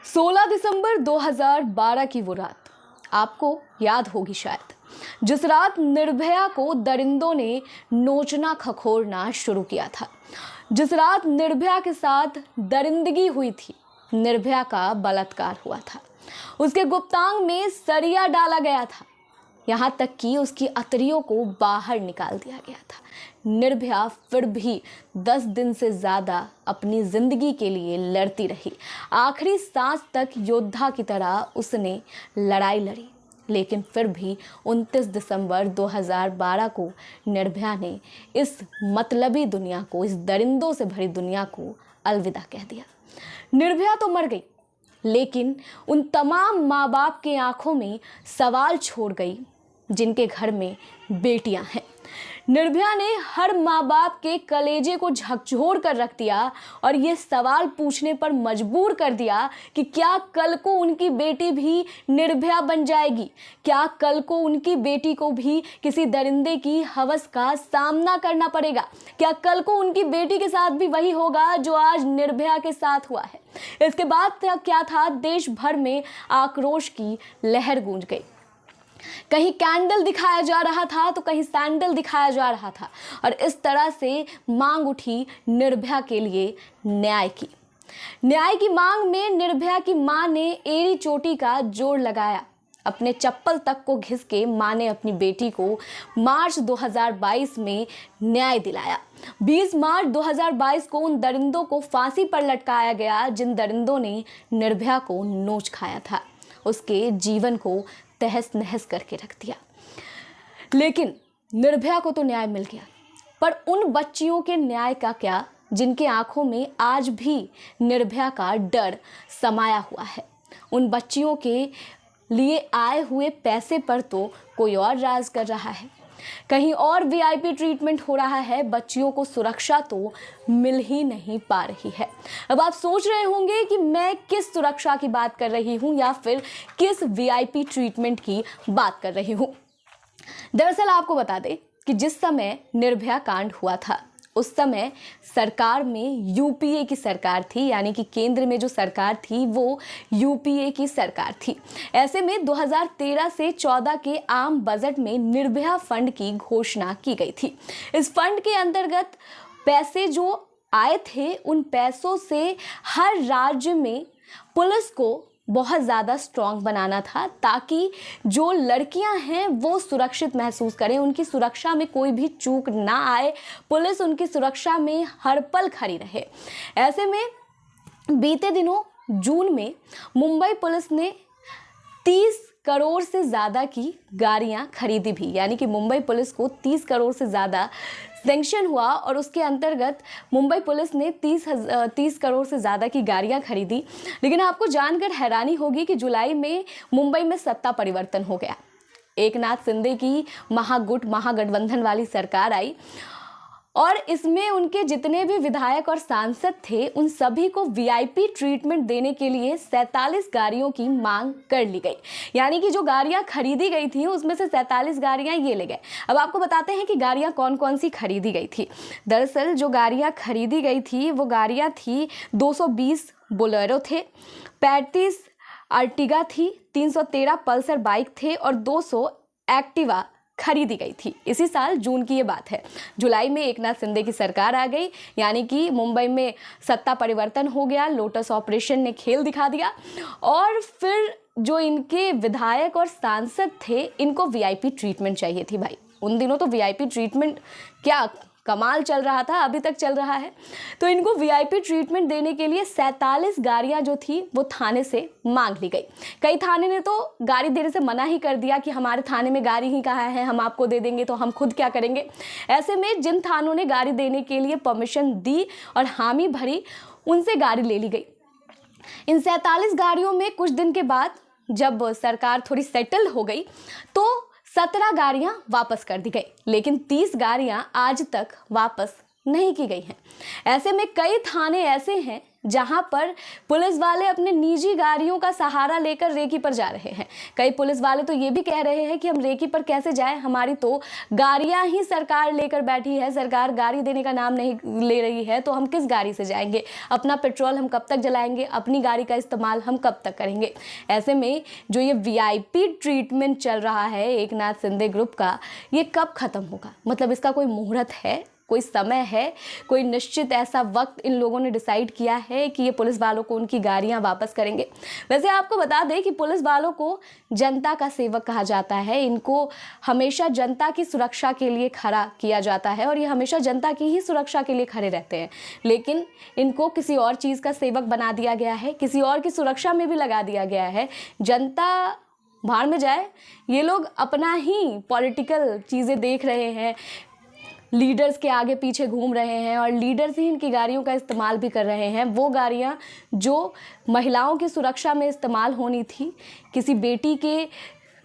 16 दिसंबर 2012 की वो रात आपको याद होगी शायद, जिस रात निर्भया को दरिंदों ने नोचना खखोरना शुरू किया था। जिस रात निर्भया के साथ दरिंदगी हुई थी, निर्भया का बलात्कार हुआ था, उसके गुप्तांग में सरिया डाला गया था, यहाँ तक कि उसकी अतरियों को बाहर निकाल दिया गया था। निर्भया फिर भी 10 दिन से ज़्यादा अपनी ज़िंदगी के लिए लड़ती रही। आखिरी सांस तक योद्धा की तरह उसने लड़ाई लड़ी, लेकिन फिर भी 29 दिसंबर 2012 को निर्भया ने इस मतलबी दुनिया को, इस दरिंदों से भरी दुनिया को अलविदा कह दिया। निर्भया तो मर गई, लेकिन उन तमाम माँ बाप के आंखों में सवाल छोड़ गई जिनके घर में बेटियां हैं। निर्भया ने हर माँ बाप के कलेजे को झकझोर कर रख दिया और ये सवाल पूछने पर मजबूर कर दिया कि क्या कल को उनकी बेटी भी निर्भया बन जाएगी? क्या कल को उनकी बेटी को भी किसी दरिंदे की हवस का सामना करना पड़ेगा? क्या कल को उनकी बेटी के साथ भी वही होगा जो आज निर्भया के साथ हुआ है? इसके बाद क्या था, देश भर में आक्रोश की लहर गूंज गई। कहीं कैंडल दिखाया जा रहा था तो कहीं सैंडल दिखाया जा रहा था, और इस तरह से मांग उठी निर्भया के लिए न्याय की। न्याय की मांग में निर्भया की मां ने एड़ी चोटी का जोड़ लगाया। अपने चप्पल तक को घिस के मां ने अपनी बेटी को मार्च 2022 में न्याय दिलाया। 20 मार्च 2022 को उन दरिंदों को फांसी पर लटकाया गया जिन दरिंदों ने निर्भया को नोच खाया था, उसके जीवन को तहस नहस करके रख दिया। लेकिन निर्भया को तो न्याय मिल गया, पर उन बच्चियों के न्याय का क्या जिनके आंखों में आज भी निर्भया का डर समाया हुआ है? उन बच्चियों के लिए आए हुए पैसे पर तो कोई और राज कर रहा है, कहीं और वीआईपी ट्रीटमेंट हो रहा है, बच्चियों को सुरक्षा तो मिल ही नहीं पा रही है। अब आप सोच रहे होंगे कि मैं किस सुरक्षा की बात कर रही हूँ या फिर किस वीआईपी ट्रीटमेंट की बात कर रही हूँ। दरअसल आपको बता दें कि जिस समय निर्भया कांड हुआ था, उस समय सरकार में यूपीए की सरकार थी, यानी कि केंद्र में जो सरकार थी वो यूपीए की सरकार थी। ऐसे में 2013 से 14 के आम बजट में निर्भया फंड की घोषणा की गई थी। इस फंड के अंतर्गत पैसे जो आए थे, उन पैसों से हर राज्य में पुलिस को बहुत ज़्यादा स्ट्रॉन्ग बनाना था, ताकि जो लड़कियां हैं वो सुरक्षित महसूस करें, उनकी सुरक्षा में कोई भी चूक ना आए, पुलिस उनकी सुरक्षा में हर पल खड़ी रहे। ऐसे में बीते दिनों जून में मुंबई पुलिस ने 30 करोड़ से ज़्यादा की गाड़ियां खरीदी भी, यानी कि मुंबई पुलिस को 30 करोड़ से ज़्यादा सैंक्शन हुआ और उसके अंतर्गत मुंबई पुलिस ने 30 करोड़ से ज़्यादा की गाड़ियां खरीदी। लेकिन आपको जानकर हैरानी होगी कि जुलाई में मुंबई में सत्ता परिवर्तन हो गया। एकनाथ शिंदे की महागठबंधन वाली सरकार आई और इसमें उनके जितने भी विधायक और सांसद थे, उन सभी को वीआईपी ट्रीटमेंट देने के लिए 47 गाड़ियों की मांग कर ली गई। यानी कि जो गाड़ियां खरीदी गई थी उसमें से 47 गाड़ियां ये ले गए। अब आपको बताते हैं कि गाड़ियां कौन कौन सी खरीदी गई थी। दरअसल जो गाड़ियां खरीदी गई थी वो गाड़ियां थी 220 बोलेरो थे, 35 अर्टिगा थी, 313 पल्सर बाइक थे और 200 एक्टिवा खरीदी गई थी। इसी साल जून की ये बात है। जुलाई में एकनाथ शिंदे की सरकार आ गई, यानी कि मुंबई में सत्ता परिवर्तन हो गया, लोटस ऑपरेशन ने खेल दिखा दिया और फिर जो इनके विधायक और सांसद थे, इनको वीआईपी ट्रीटमेंट चाहिए थी। भाई उन दिनों तो वीआईपी ट्रीटमेंट क्या कमाल चल रहा था, अभी तक चल रहा है। तो इनको वीआईपी ट्रीटमेंट देने के लिए 47 गाड़ियां जो थी वो थाने से मांग ली गई। कई थाने ने तो गाड़ी देने से मना ही कर दिया कि हमारे थाने में गाड़ी ही कहाँ है, हम आपको दे देंगे तो हम खुद क्या करेंगे। ऐसे में जिन थानों ने गाड़ी देने के लिए परमिशन दी और हामी भरी, उनसे गाड़ी ले ली गई। इन 47 गाड़ियों में कुछ दिन के बाद जब सरकार थोड़ी सेटल हो गई तो 17 गाड़ियां वापस कर दी गई, लेकिन 30 गाड़ियां आज तक वापस नहीं की गई हैं। ऐसे में कई थाने ऐसे हैं जहां पर पुलिस वाले अपने निजी गाड़ियों का सहारा लेकर रेकी पर जा रहे हैं। कई पुलिस वाले तो ये भी कह रहे हैं कि हम रेकी पर कैसे जाएं, हमारी तो गाड़ियां ही सरकार लेकर बैठी है, सरकार गाड़ी देने का नाम नहीं ले रही है, तो हम किस गाड़ी से जाएंगे, अपना पेट्रोल हम कब तक जलाएंगे, अपनी गाड़ी का इस्तेमाल हम कब तक करेंगे। ऐसे में जो ये VIP ट्रीटमेंट चल रहा है एकनाथ शिंदे ग्रुप का, ये कब खत्म होगा? मतलब इसका कोई मुहूर्त है, कोई समय है, कोई निश्चित ऐसा वक्त इन लोगों ने डिसाइड किया है कि ये पुलिस वालों को उनकी गाड़ियां वापस करेंगे? वैसे आपको बता दें कि पुलिस वालों को जनता का सेवक कहा जाता है, इनको हमेशा जनता की सुरक्षा के लिए खड़ा किया जाता है और ये हमेशा जनता की ही सुरक्षा के लिए खड़े रहते हैं। लेकिन इनको किसी और चीज़ का सेवक बना दिया गया है, किसी और की सुरक्षा में भी लगा दिया गया है। जनता भाड़ में जाए, ये लोग अपना ही पॉलिटिकल चीज़ें देख रहे हैं, लीडर्स के आगे पीछे घूम रहे हैं और लीडर्स ही इनकी गाड़ियों का इस्तेमाल भी कर रहे हैं। वो गाड़ियां जो महिलाओं की सुरक्षा में इस्तेमाल होनी थी, किसी बेटी के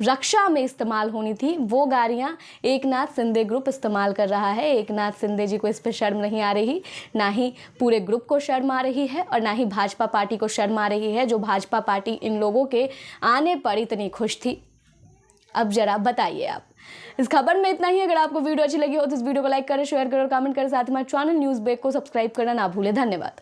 रक्षा में इस्तेमाल होनी थी, वो गाड़ियां एकनाथ शिंदे ग्रुप इस्तेमाल कर रहा है। एकनाथ शिंदे जी को इस पर शर्म नहीं आ रही, ना ही पूरे ग्रुप को शर्म आ रही है और ना ही भाजपा पार्टी को शर्म आ रही है, जो भाजपा पार्टी इन लोगों के आने पर इतनी खुश थी। अब जरा बताइए आप। इस खबर में इतना ही। अगर आपको वीडियो अच्छी लगी हो तो इस वीडियो को लाइक करें, शेयर करें और कमेंट करें। साथ ही हमारे चैनल न्यूज़ ब्रेक को सब्सक्राइब करना ना भूलें। धन्यवाद।